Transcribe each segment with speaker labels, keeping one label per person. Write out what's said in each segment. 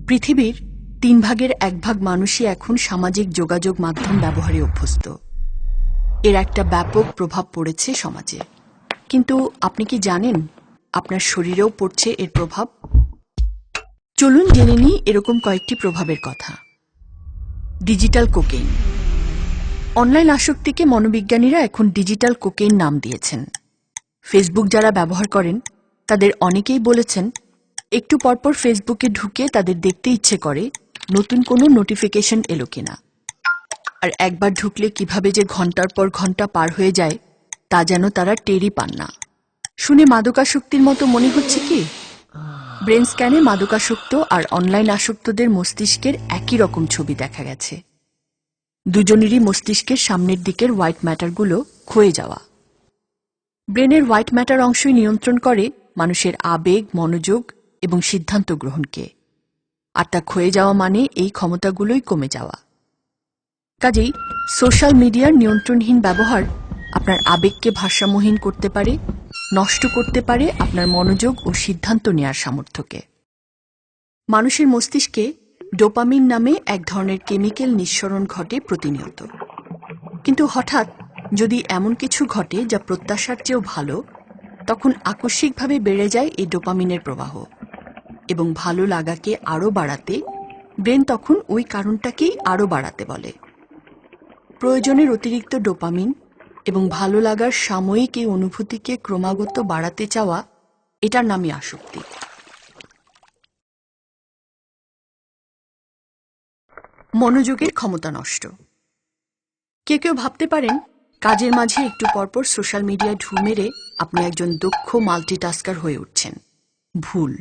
Speaker 1: পৃথিবীর 3 ভাগের 1 ভাগ মানুষই এখন সামাজিক যোগাযোগ মাধ্যম ব্যবহারে অভ্যস্ত। এর একটা ব্যাপক প্রভাব পড়েছে সমাজে। কিন্তু আপনি কি জানেন আপনার শরীরেও পড়ছে এর প্রভাব? চলুন জেনে নিই এরকম কয়েকটি প্রভাবের কথা। Digital cocaine. অনলাইন আসক্তিকে মনোবিজ্ঞানীরা এখন ডিজিটাল কোকেইন নাম দিয়েছেন। ফেসবুক যারা ব্যবহার করেন তাদের অনেকেই বলেছেন একটু পরপর ফেসবুকে ঢুকে তাদের দেখতে ইচ্ছে করে নতুন কোনো নোটিফিকেশন এলো কিনা। আর একবার ঢুকলে কিভাবে যে ঘন্টার পর ঘন্টা পার হয়ে যায় তা যেন তারা টেরই পান না। শুনে মাদকাসক্তির মতো মনে হচ্ছে কি? ব্রেন স্ক্যানে মাদকাসক্ত আর অনলাইন আসক্তদের মস্তিষ্কের একই রকম ছবি দেখা গেছে। দুজনেরই মস্তিষ্কের সামনের দিকের হোয়াইট ম্যাটারগুলো ক্ষয়ে যাওয়া। ব্রেনের হোয়াইট ম্যাটার অংশই নিয়ন্ত্রণ করে মানুষের আবেগ, মনোযোগ এবং সিদ্ধান্ত গ্রহণকে। আর তা ক্ষয়ে যাওয়া মানে এই ক্ষমতাগুলোই কমে যাওয়া। কাজেই সোশ্যাল মিডিয়ার নিয়ন্ত্রণহীন ব্যবহার আপনার আবেগকে ভারসাম্যহীন করতে পারে, নষ্ট করতে পারে আপনার মনোযোগ ও সিদ্ধান্ত নেওয়ার সামর্থ্যকে। মানুষের মস্তিষ্কে ডোপামিন নামে এক ধরনের কেমিক্যাল নিঃসরণ ঘটে প্রতিনিয়ত। কিন্তু হঠাৎ যদি এমন কিছু ঘটে যা প্রত্যাশার চেয়েও ভালো, তখন আকস্মিকভাবে বেড়ে যায় এই ডোপামিনের প্রবাহ এবং ভালো লাগাকে আরও বাড়াতে ব্রেন তখন ওই কারণটাকেই আরও বাড়াতে বলে। প্রয়োজনের অতিরিক্ত ডোপামিন এবং ভালো লাগার সাময়িক এই অনুভূতিকে ক্রমাগত বাড়াতে চাওয়া, এটার নামই আসক্তি। মনোযোগের ক্ষমতা নষ্ট। কেউ কেউ ভাবতে পারেন কাজের মাঝে একটু পরপর সোশ্যাল মিডিয়ায় ঢু মেরে আপনি একজন দক্ষ মাল্টিটাস্কার হয়ে উঠছেন। ভুল।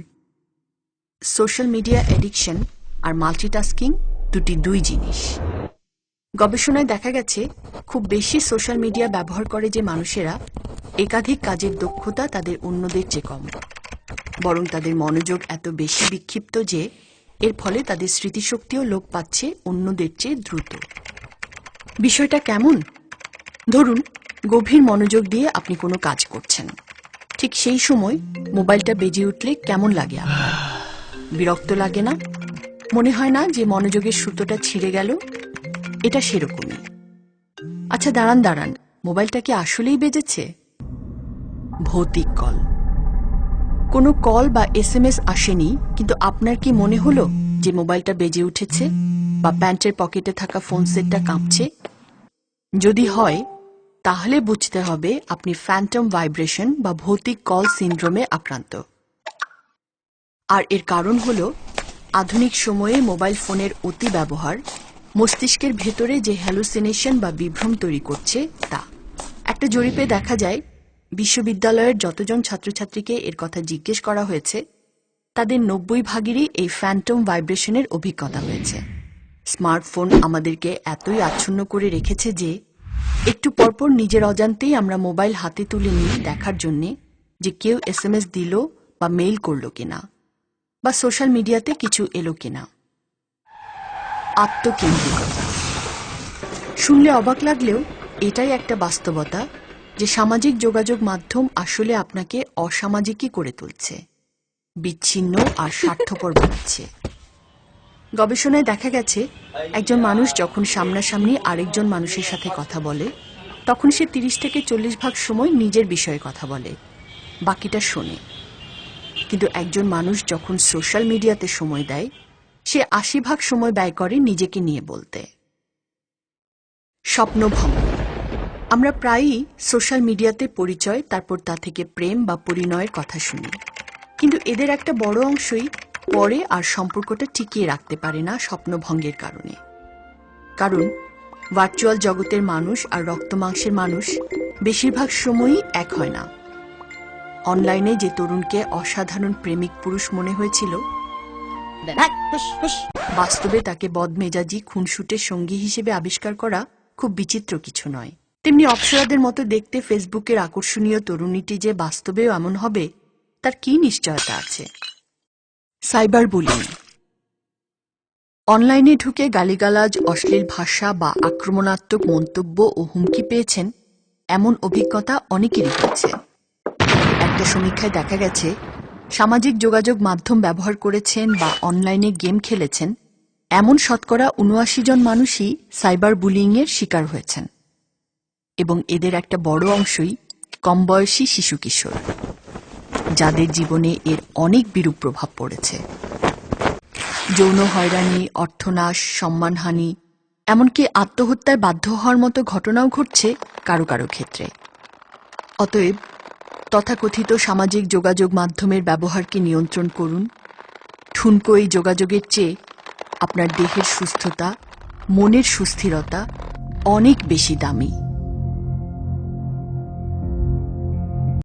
Speaker 1: সোশ্যাল মিডিয়া অ্যাডিকশন আর মাল্টিটাস্কিং দুই জিনিস। গবেষণায় দেখা গেছে খুব বেশি সোশ্যাল মিডিয়া ব্যবহার করে যে মানুষেরা একাধিক কাজের দক্ষতা তাদের অন্যদের চেয়ে কম, বরং তাদের মনোযোগ এত বেশি বিক্ষিপ্ত যে এর ফলে তাদের স্মৃতিশক্তিও লোপ পাচ্ছে অন্যদের চেয়ে দ্রুত। বিষয়টা কেমন? ধরুন গভীর মনোযোগ দিয়ে আপনি কোনো কাজ করছেন, ঠিক সেই সময় মোবাইলটা বেজে উঠলে কেমন লাগে আপনার? বিরক্ত লাগে না? মনে হয় না যে মনোযোগের সুতোটা ছিঁড়ে গেল? এটা সেরকমই। আচ্ছা দাঁড়ান, মোবাইলটা কি আসলেই বেজেছে? ভৌতিক কল। কোনো কল বা SMS আসেনি, কিন্তু আপনার কি মনে হলো যে মোবাইলটা বেজে উঠেছে বা প্যান্টের পকেটে থাকা ফোন সেটটা কাঁপছে? যদি হয় তাহলে বুঝতে হবে আপনি ফ্যান্টম ভাইব্রেশন বা ভৌতিক কল সিনড্রোমে আক্রান্ত। আর এর কারণ হলো আধুনিক সময়ে মোবাইল ফোনের অতি ব্যবহার মস্তিষ্কের ভেতরে যে হ্যালুসিনেশন বা বিভ্রম তৈরি করছে তা। একটা জরিপে দেখা যায় বিশ্ববিদ্যালয়ের যতজন ছাত্রছাত্রীকে এর কথা জিজ্ঞেস করা হয়েছে তাদের 90% এই ফ্যান্টম ভাইব্রেশনের অভিজ্ঞতা হয়েছে। স্মার্টফোন আমাদেরকে এতই আচ্ছন্ন করে রেখেছে যে একটু পরপর নিজের অজান্তেই আমরা মোবাইল হাতে তুলে নিয়ে দেখার জন্যে যে কেউ SMS দিল বা মেইল করলো কিনা বা সোশ্যাল মিডিয়াতে কিছু এলো কিনা। আত্মকেন্দ্রিকতা। শুনলে অবাক লাগলেও এটাই একটা বাস্তবতা যে সামাজিক যোগাযোগ মাধ্যম আসলে আপনাকে অসামাজিকই করে তুলছে, বিচ্ছিন্ন আর স্বার্থপর বানাচ্ছে। গবেষণায় দেখা গেছে একজন মানুষ যখন সামনাসামনি আরেকজন মানুষের সাথে কথা বলে তখন সে 30 থেকে 40% সময় নিজের বিষয়ে কথা বলে, বাকিটা শোনে। কিন্তু একজন মানুষ যখন সোশ্যাল মিডিয়াতে সময় দেয় সে 80% সময় ব্যয় করে নিজেকে নিয়ে বলতে। স্বপ্নভঙ্গ। আমরা প্রায়ই সোশ্যাল মিডিয়াতে পরিচয়, তারপর তা থেকে প্রেম বা পরিণয়ের কথা শুনি, কিন্তু এদের একটা বড় অংশই পরে আর সম্পর্কটা টিকিয়ে রাখতে পারে না স্বপ্নভঙ্গের কারণে। কারণ ভার্চুয়াল জগতের মানুষ আর রক্তমাংসের মানুষ বেশিরভাগ সময়ই এক হয় না। অনলাইনে যে তরুণকে অসাধারণ প্রেমিক পুরুষ মনে হয়েছিল, বাস্তবে তাকে বদমেজাজি খুনসুটের সঙ্গী হিসেবে আবিষ্কার করা খুব বিচিত্র কিছু নয়। তেমনি অপ্সরাদের মতো দেখতে ফেসবুকের আকর্ষণীয় তরুণীটি যে বাস্তবেও এমন হবে তার কি নিশ্চয়তা আছে? Cyber bullying. অনলাইনে ঢুকে গালিগালাজ, অশ্লীল ভাষা বা আক্রমণাত্মক মন্তব্য ও হুমকি পেয়েছেন এমন অভিজ্ঞতা অনেকেরই হয়েছে। একটা সমীক্ষায় দেখা গেছে সামাজিক যোগাযোগ মাধ্যম ব্যবহার করেছেন বা অনলাইনে গেম খেলেছেন এমন শতকরা ৭৯ জন মানুষই সাইবার বুলিংয়ের শিকার হয়েছেন এবং এদের একটা বড় অংশই কমবয়সী শিশু কিশোর, যাদের জীবনে এর অনেক বিরূপ প্রভাব পড়েছে। যৌন হয়রানি, অর্থনাশ, সম্মানহানি, এমনকি আত্মহত্যায় বাধ্য হওয়ার মতো ঘটনাও ঘটছে কারো কারো ক্ষেত্রে। অতএব তথাকথিত সামাজিক যোগাযোগ মাধ্যমের ব্যবহারকে নিয়ন্ত্রণ করুন। ঠুনকো এই যোগাযোগের চেয়ে আপনার দেহের সুস্থতা, মনের সুস্থিরতা অনেক বেশি দামি।